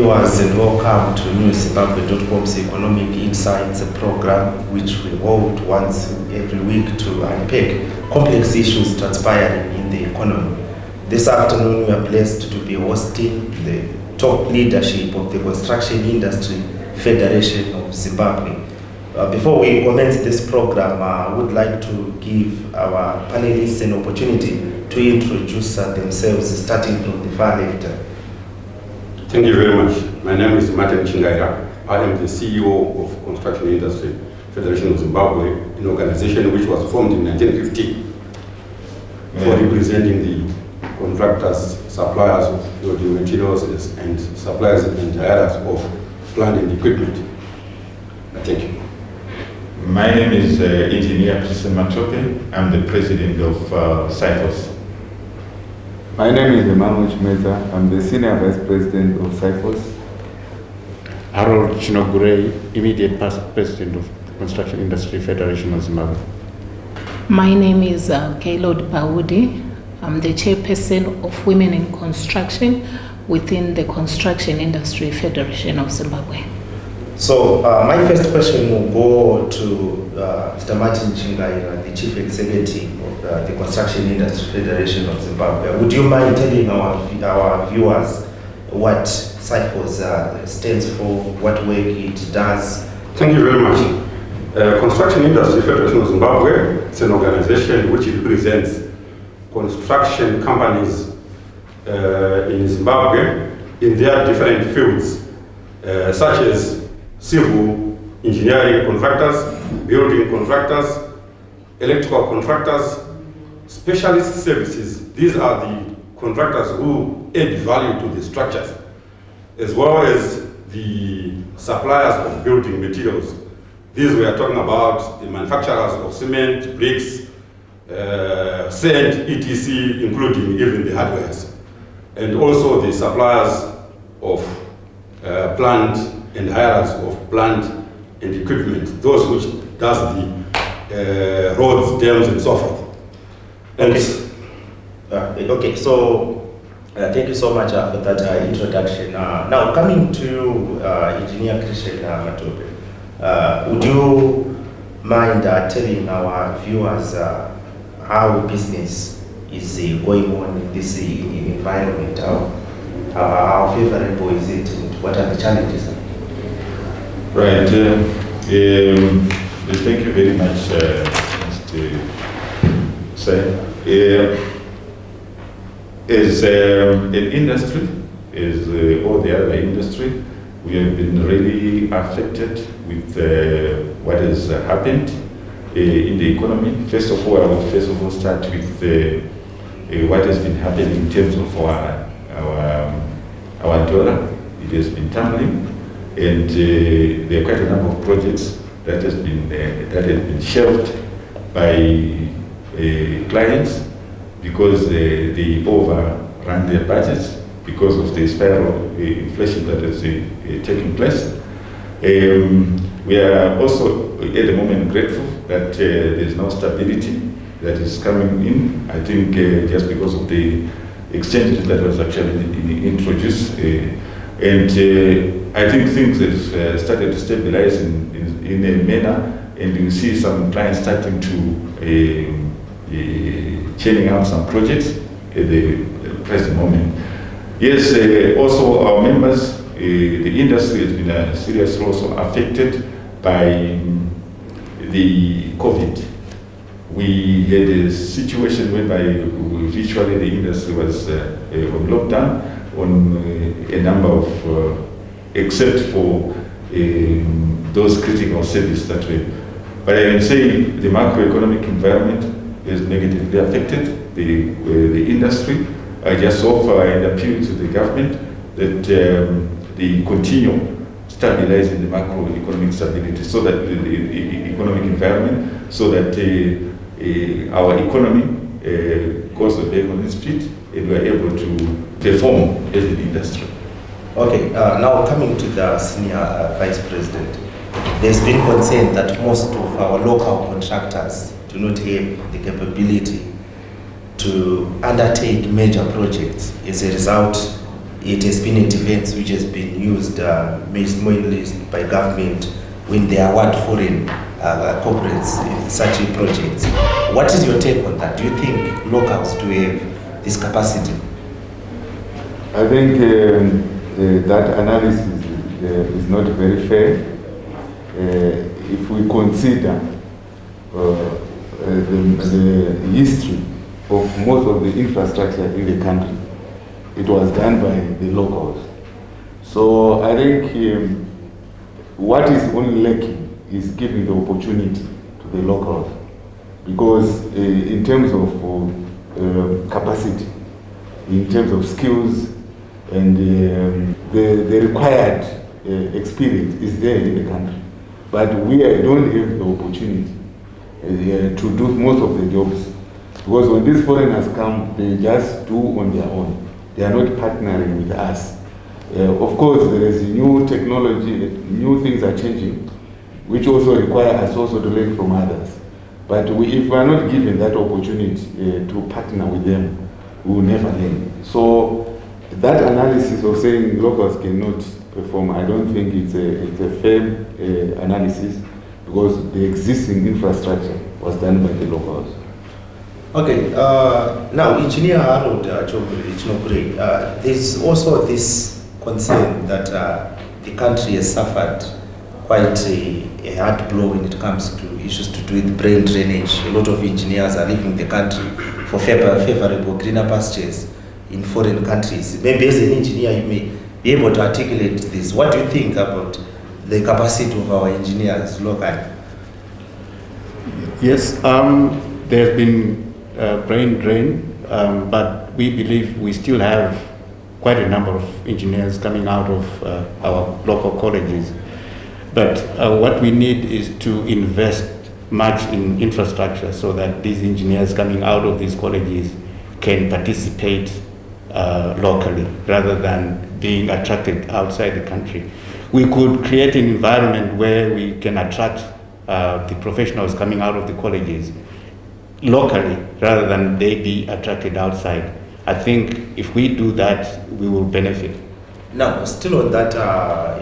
viewers, and welcome to newzimbabwe.com's Economic Insights program, which we hold once every week to unpack complex issues transpiring in the economy. This afternoon, we are blessed to be hosting the top leadership of the Construction Industry Federation of Zimbabwe. Before we commence this program, I would like to give our panelists an opportunity to introduce themselves, starting from the far left. Thank you very much. My name is Martin Chingaira. I am the CEO of Construction Industry Federation of Zimbabwe, an organization which was formed in 1950 for representing the contractors, suppliers of building materials, and suppliers and hires of plant and equipment. Thank you. My name is Engineer Christian Matope. I'm the president of CIFOS. My name is Emmanuel Chimeta. I'm the Senior Vice President of CIFOS. Harold Chinogure, Immediate Past President of the Construction Industry Federation of Zimbabwe. My name is Gaylord Baudi. I'm the Chairperson of Women in Construction within the Construction Industry Federation of Zimbabwe. So my first question will go to Mr. Martin Chingaira, the Chief Executive of the Construction Industry Federation of Zimbabwe. Would you mind telling our viewers what CIFOS stands for, what work it does? Thank you very much. Construction Industry Federation of Zimbabwe is an organization which represents construction companies in Zimbabwe in their different fields, such as civil engineering contractors, building contractors, electrical contractors, specialist services. These are the contractors who add value to the structures, as well as the suppliers of building materials. These we are talking about the manufacturers of cement, bricks, sand, etc., including even the hardwares, and also the suppliers of plant and hires of plant and equipment, those which does the roads, dams, and so forth. And okay, so thank you so much for that introduction. Now coming to Engineer Christian Matope, would you mind telling our viewers how business is going on in this environment? How favorable is it, and what are the challenges? Right. Thank you very much, Mr. Sai. As an industry, as all the other industry, we have been really affected with what has happened in the economy. First of all, I will start with what has been happening in terms of our dollar. It has been tumbling, and there are quite a number of projects that have been shelved by clients because they overrun their budgets because of the spiral inflation that is taking place. We are also at the moment grateful that there is now stability that is coming in. I think just because of the exchange that was actually introduced, and I think things have started to stabilize in a manner, and you see some clients starting to churning out some projects at the present moment. Yes, also our members, the industry has been seriously also affected by the COVID. We had a situation whereby virtually the industry was on lockdown on a number of, except for those critical services that way. But I can say the macroeconomic environment is negatively affected the industry. I just offer an appeal to the government that they continue stabilizing the macroeconomic stability, so that the economic environment, so that our economy goes back on its feet and we are able to perform as an industry. Okay, now coming to the Senior Vice President, there's been concern that most of our local contractors do not have the capability to undertake major projects. As a result, it has been at events which has been used mainly by government when they award foreign corporates in such projects. What is your take on that? Do you think locals do have this capacity? I think that analysis is not very fair. If we consider the history of most of the infrastructure in the country, it was done by the locals. So I think what is only lacking is giving the opportunity to the locals, because in terms of capacity, in terms of skills, and the required experience is there in the country. But we don't have the opportunity to do most of the jobs, because when these foreigners come, they just do on their own. They are not partnering with us. Of course, there is new technology, new things are changing, which also require us also to learn from others. But if we are not given that opportunity to partner with them, we will never learn. So that analysis of saying locals cannot perform, I don't think it's a fair analysis, because the existing infrastructure was done by the locals. Okay, now Engineer Harold Chinogure, there's also this concern that the country has suffered quite a hard blow when it comes to issues to do with brain drainage. A lot of engineers are leaving the country for favorable greener pastures in foreign countries. Maybe as an engineer you may be able to articulate this. What do you think about the capacity of our engineers locally? Yes, there's been brain drain, but we believe we still have quite a number of engineers coming out of our local colleges. But what we need is to invest much in infrastructure so that these engineers coming out of these colleges can participate locally rather than being attracted outside the country. We could create an environment where we can attract the professionals coming out of the colleges locally rather than they be attracted outside. I think if we do that, we will benefit. Now, still on that,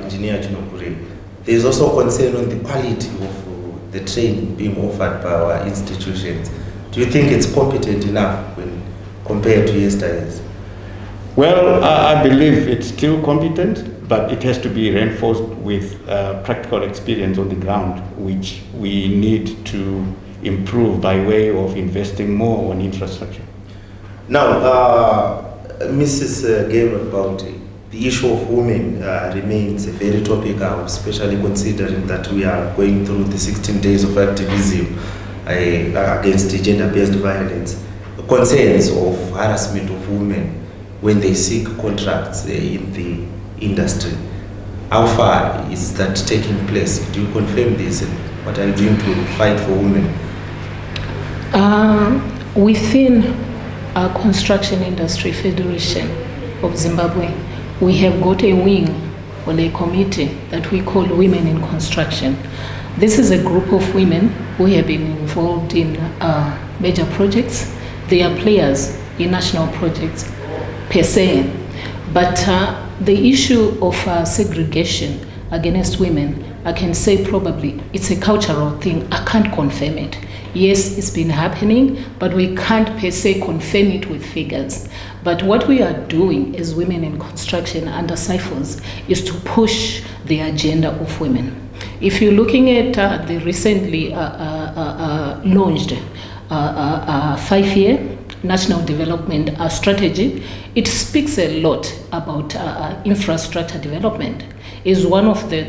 Engineer Chinogure, there is also concern on the quality of the training being offered by our institutions. Do you think it's competent enough when compared to yesterday's? Well, I believe it's still competent, but it has to be reinforced with practical experience on the ground, which we need to improve by way of investing more on infrastructure. Now, Mrs. Gabriel Bounty, the issue of women remains very topical, especially considering that we are going through the 16 days of activism against gender-based violence. Concerns of harassment of women when they seek contracts in the industry. How far is that taking place? Do you confirm this, and what are you doing to fight for women? Within our Construction Industry Federation of Zimbabwe, we have got a wing or a committee that we call Women in Construction. This is a group of women who have been involved in major projects. They are players in national projects per se. But the issue of segregation against women, I can say probably it's a cultural thing. I can't confirm it. Yes, it's been happening, but we can't per se confirm it with figures. But what we are doing as Women in Construction under CIFOS is to push the agenda of women. If you're looking at the recently launched 5-year National Development Strategy, it speaks a lot about infrastructure development. Is one of the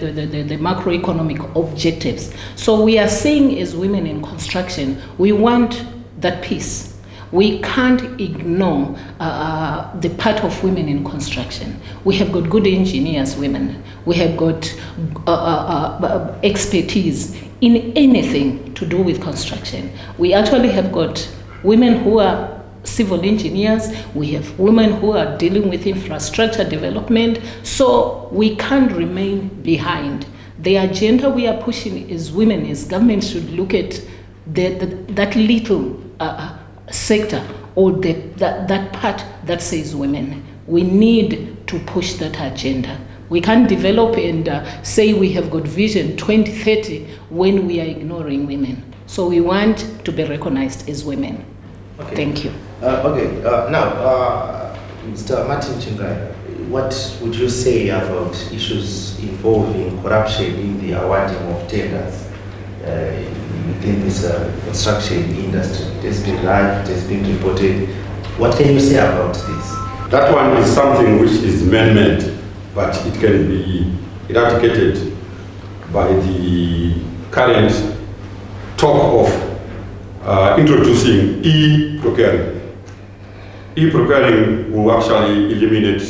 macroeconomic objectives. So we are saying as Women in Construction, we want that piece. We can't ignore the part of women in construction. We have got good engineers, women. We have got expertise in anything to do with construction. We actually have got women who are civil engineers, we have women who are dealing with infrastructure development, so we can't remain behind. The agenda we are pushing as women, as government, should look at that little sector or that part that says women. We need to to push that agenda. We can't develop and say we have got vision 2030 when we are ignoring women. So we want to be recognized as women. Okay. Thank you. Now, Mr. Martin Chingai, what would you say about issues involving corruption in the awarding of tenders within this construction industry? It has been live, it has been reported. What can you say about this? That one is something which is man-made, but it can be eradicated by the current talk of introducing e-procuring. E-procuring will actually eliminate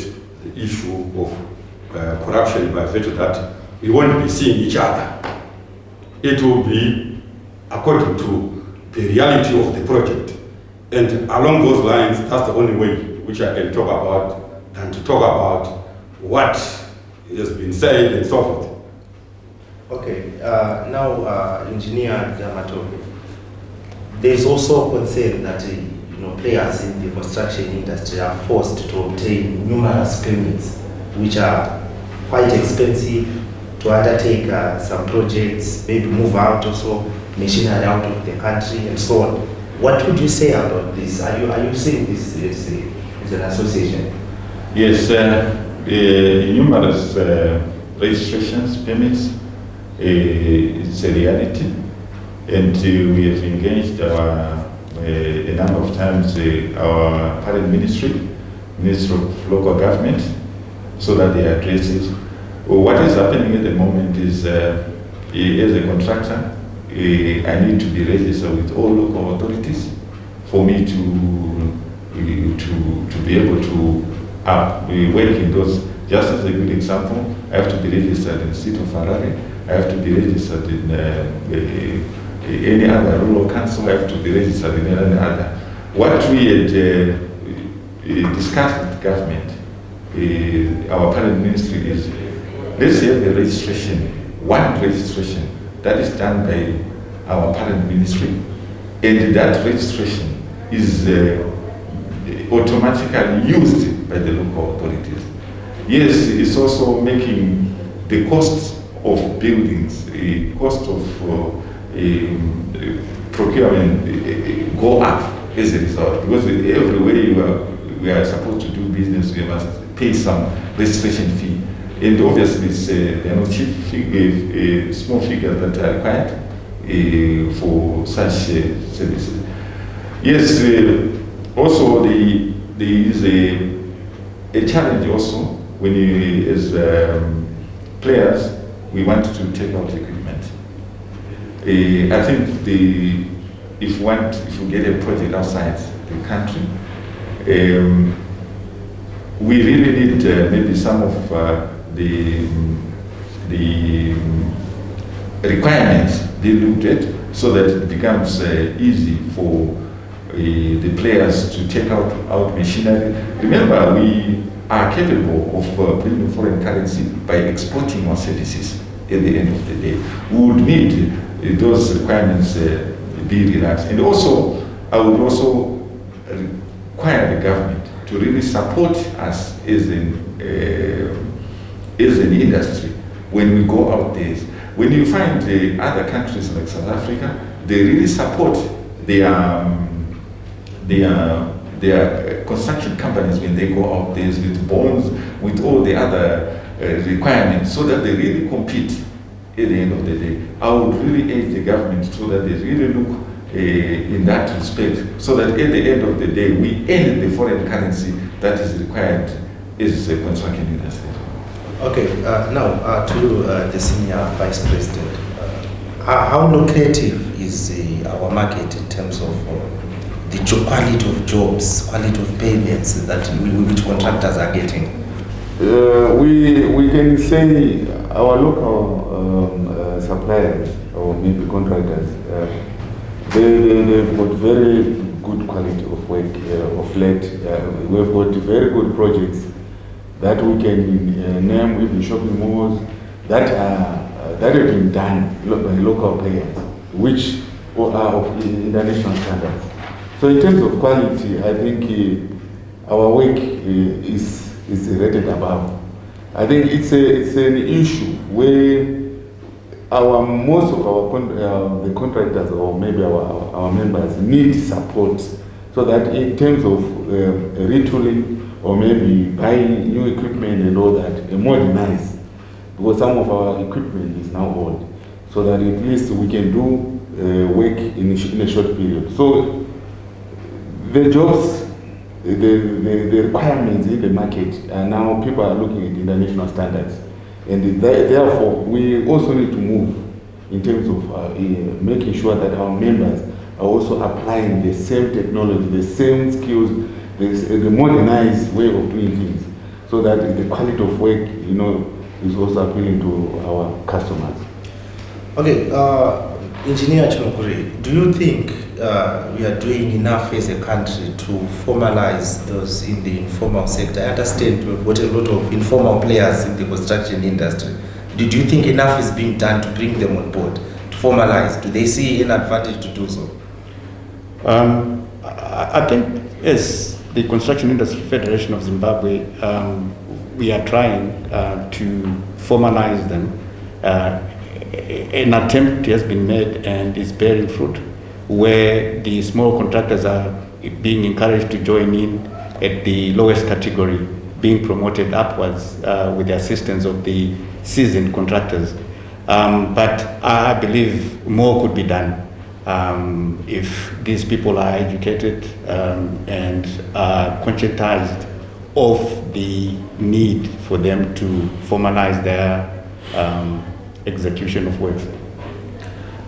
the issue of corruption by virtue that we won't be seeing each other. It will be according to the reality of the project. And along those lines, that's the only way which I can talk about than to talk about what has been said and so forth. Okay, now Engineer D'Amato, there's also concern that players in the construction industry are forced to obtain numerous permits, which are quite expensive to undertake some projects, maybe move out also machinery out of the country and so on. What would you say about this? Are you seeing this as an association? Yes, numerous registrations, permits, it's a reality, and we have engaged a number of times our parent ministry of local government, so that they address it. What is happening at the moment is, as a contractor, I need to be registered with all local authorities for me to be able to work in those. Just as a good example, I have to be registered in the city of Harare. I have to be registered in any other rural council. I have to be registered in any other. What we had discussed with government, our parent ministry, is let's have a registration, one registration that is done by our parent ministry, and that registration is automatically used by the local authorities. Yes, it's also making the cost of buildings, the cost of procurement go up as a result, because everywhere we are supposed to do business, we must pay some registration fee. And obviously, there are no small figures that are required for such services. Yes, also there is a challenge also when you, as players, we want to take out equipment. I think if we get a project outside the country, we really need maybe some of the requirements be looked at, so that it becomes easy for the players to take out machinery. Remember, we are capable of building foreign currency by exporting our services at the end of the day. We would need those requirements be relaxed. And also, I would also require the government to really support us as an industry when we go out there. When you find other countries like South Africa, they really support their construction companies when they go out there with bonds, with all the other requirements, so that they really compete at the end of the day. I would really urge the government so that they really look in that respect, so that at the end of the day, we earn the foreign currency that is required as a construction industry. Okay, now to the Senior Vice President. How lucrative is our market in terms of the quality of jobs, quality of payments that which contractors are getting? We can say our local suppliers, or maybe contractors, they've got very good quality of work of late. We've got very good projects that we can name, even shopping malls, that have been done by local players, which are of international standards. So in terms of quality, I think our work is is rated above. I think it's an issue where most of the contractors or maybe our members need support, so that in terms of retooling or maybe buying new equipment and all that, modernize, because some of our equipment is now old, so that at least we can do work in a short period. So the jobs, the requirements in the market, now people are looking at international standards. And therefore, we also need to move in terms of making sure that our members are also applying the same technology, the same skills, the modernized way of doing things, so that the quality of work, is also appealing to our customers. Okay, Engineer Chimokuri, do you think we are doing enough as a country to formalize those in the informal sector? I understand we've got a lot of informal players in the construction industry. Do you think enough is being done to bring them on board, to formalize? Do they see an advantage to do so? I think as the Construction Industry Federation of Zimbabwe, we are trying to formalize them. An attempt has been made and is bearing fruit, where the small contractors are being encouraged to join in at the lowest category, being promoted upwards with the assistance of the seasoned contractors. But I believe more could be done if these people are educated and are conscientized of the need for them to formalize their execution of work.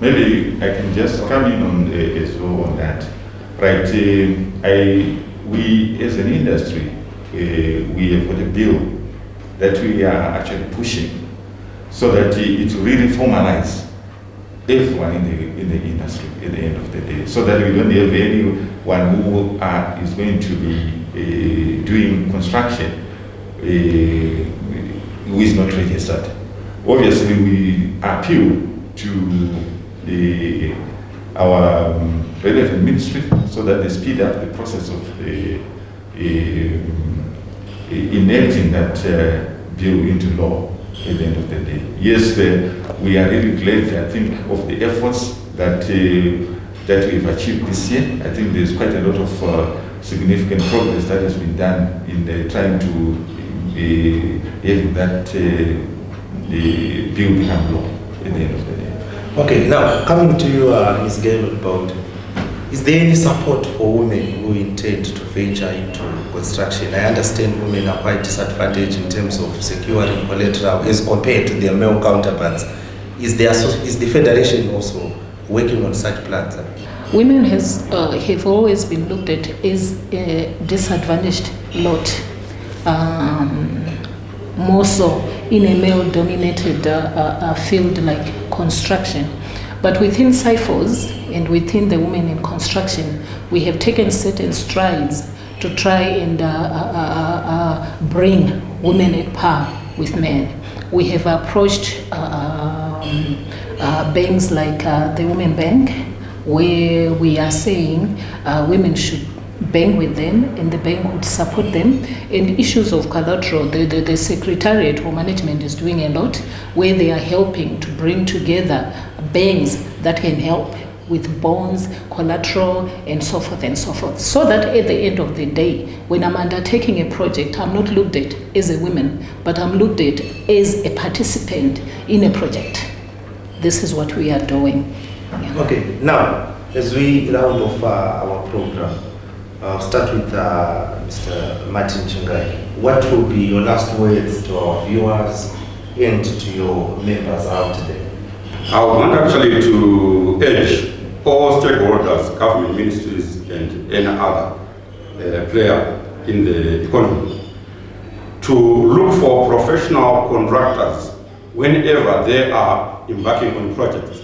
Maybe I can just come in on as well on that. Right, we as an industry, we have got a bill that we are actually pushing, so that it really formalize everyone in the industry at the end of the day, so that we don't have anyone who is going to be doing construction who is not registered. Obviously, we appeal to our relevant ministry, so that they speed up the process of enacting that bill into law at the end of the day. Yes, we are really glad, I think, of the efforts that we've achieved this year. I think there's quite a lot of significant progress that has been done in trying to have that the bill become law at the end of the day. Okay, now coming to you, Ms. Gail Bound, is there any support for women who intend to venture into construction? I understand women are quite disadvantaged in terms of securing collateral as compared to their male counterparts. Is the Federation also working on such plans? Women have always been looked at as a disadvantaged lot, more so in a male-dominated field like construction. But within CIFOS and within the women in construction, we have taken certain strides to try and bring women at par with men. We have approached banks like the Women Bank, where we are saying women should bank with them and the bank would support them. And issues of collateral, the Secretariat or management is doing a lot, where they are helping to bring together banks that can help with bonds, collateral, and so forth and so forth. So that at the end of the day, when I'm undertaking a project, I'm not looked at as a woman, but I'm looked at as a participant in a project. This is what we are doing. Yeah. Okay, now, as we round off our program, I'll start with Mr. Martin Chingai. What will be your last words to our viewers and to your members out there? I want actually to urge all stakeholders, government ministries, and any other player in the economy to look for professional contractors whenever they are embarking on projects.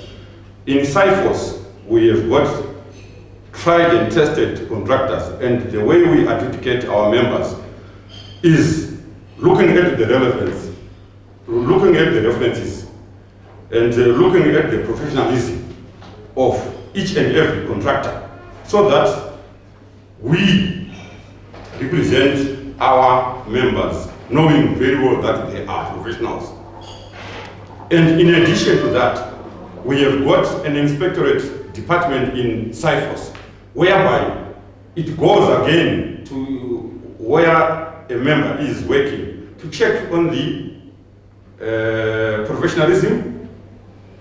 In CIFOS, we have got tried and tested contractors, and the way we advocate our members is looking at the relevance, looking at the references, and looking at the professionalism of each and every contractor, so that we represent our members, knowing very well that they are professionals. And in addition to that, we have got an inspectorate department in Cyphos, whereby it goes again to where a member is working to check on the professionalism,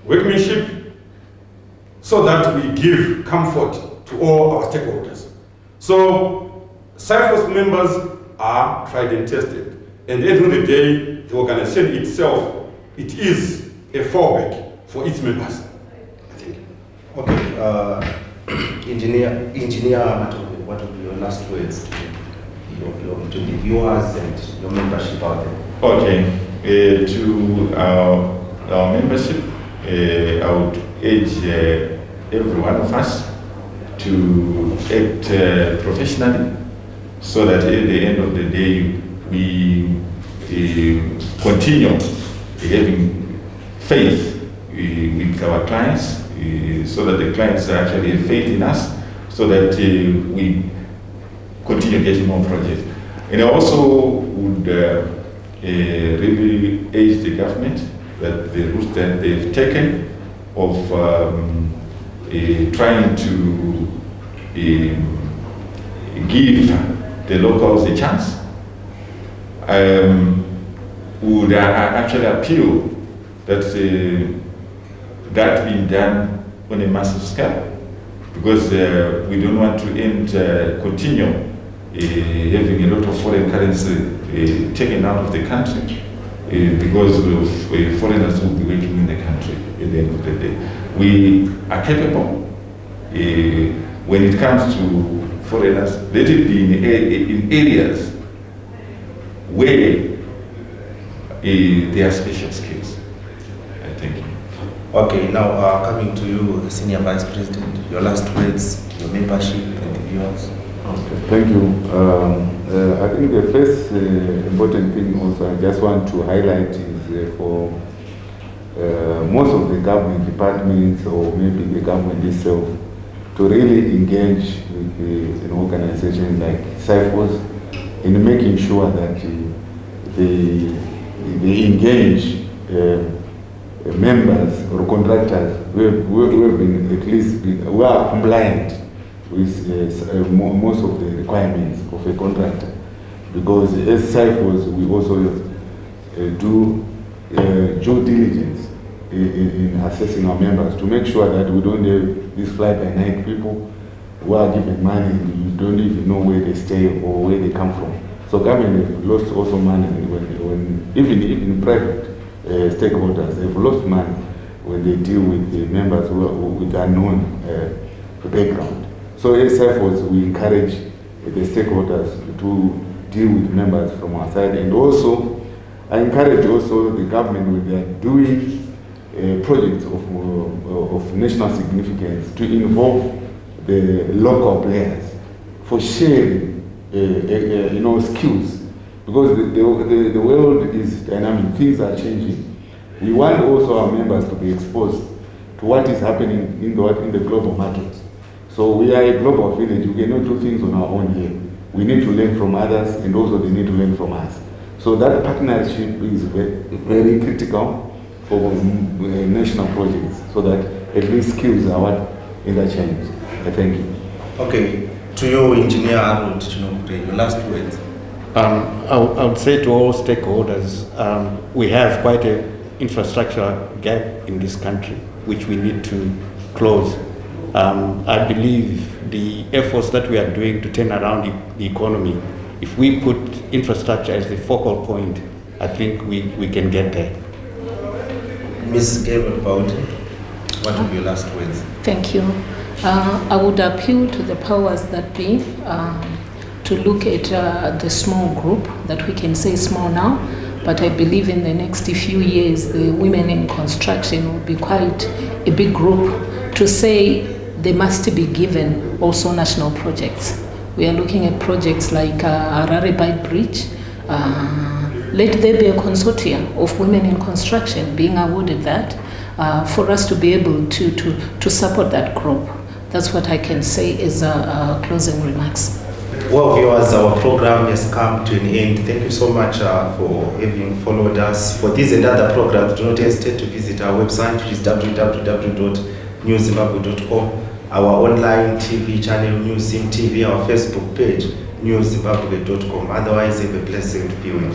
workmanship, so that we give comfort to all our stakeholders. So Cyphos members are tried and tested. And at the end of the day, the organization itself, it is a fallback for its members. I think. Okay, Engineer Matobe, what would be your last words to the viewers and your membership out there? Okay, to our membership, I would urge every one of us to act professionally, so that at the end of the day we continue having faith with our clients, so that the clients actually have faith in us, so that we continue getting more projects. And I also would really urge the government that the route that they've taken of trying to give the locals a chance would actually appeal that that being done on a massive scale, because we don't want to continue having a lot of foreign currency taken out of the country because of foreigners who will be working in the country at the end of the day. We are capable. When it comes to foreigners, let it be in areas where there are special skills. I think. Okay, now coming to you, Senior Vice President, your last words, your membership and the viewers. Okay, thank you. I think the first important thing also I just want to highlight is for most of the government departments, or maybe the government itself, to really engage with an organization like Cyphos in making sure that they engage members or contractors who have been at least who are compliant with most of the requirements of a contractor. Because as Cyphos, we also do due diligence in assessing our members to make sure that we don't have these fly-by-night people who are given money and you don't even know where they stay or where they come from. So government have lost also money when even private stakeholders have lost money when they deal with the members who are with unknown background. So as Cyphos, we encourage the stakeholders to deal with members from our side, and also I encourage also the government when they are doing projects of national significance to involve the local players for sharing skills, because the world is dynamic, things are changing. We want also our members to be exposed to what is happening in the global market. So we are a global village, we cannot do things on our own here. We need to learn from others, and also they need to learn from us. So that partnership is very critical for national projects, so that at least skills are what interchange. I thank you. Okay, to you, Engineer Arnold Chinokure, your last words. I would say to all stakeholders, we have quite an infrastructure gap in this country, which we need to close. I believe the efforts that we are doing to turn around the economy, if we put infrastructure as the focal point, I think we can get there. Ms. Gabriel Bowden, what will be your last words? Thank you. I would appeal to the powers that be to look at the small group that we can say small now, but I believe in the next few years the women in construction will be quite a big group, to say they must be given also national projects. We are looking at projects like Harare Bight Bridge. Let there be a consortium of women in construction being awarded that for us to be able to support that group. That's what I can say as closing remarks. Well, viewers, our program has come to an end. Thank you so much for having followed us. For these and other programs, do not hesitate to visit our website, which is www.newzimbabwe.com, our online TV channel, News Sim TV, our Facebook page, newzimbabwe.com. Otherwise, have a blessed viewing.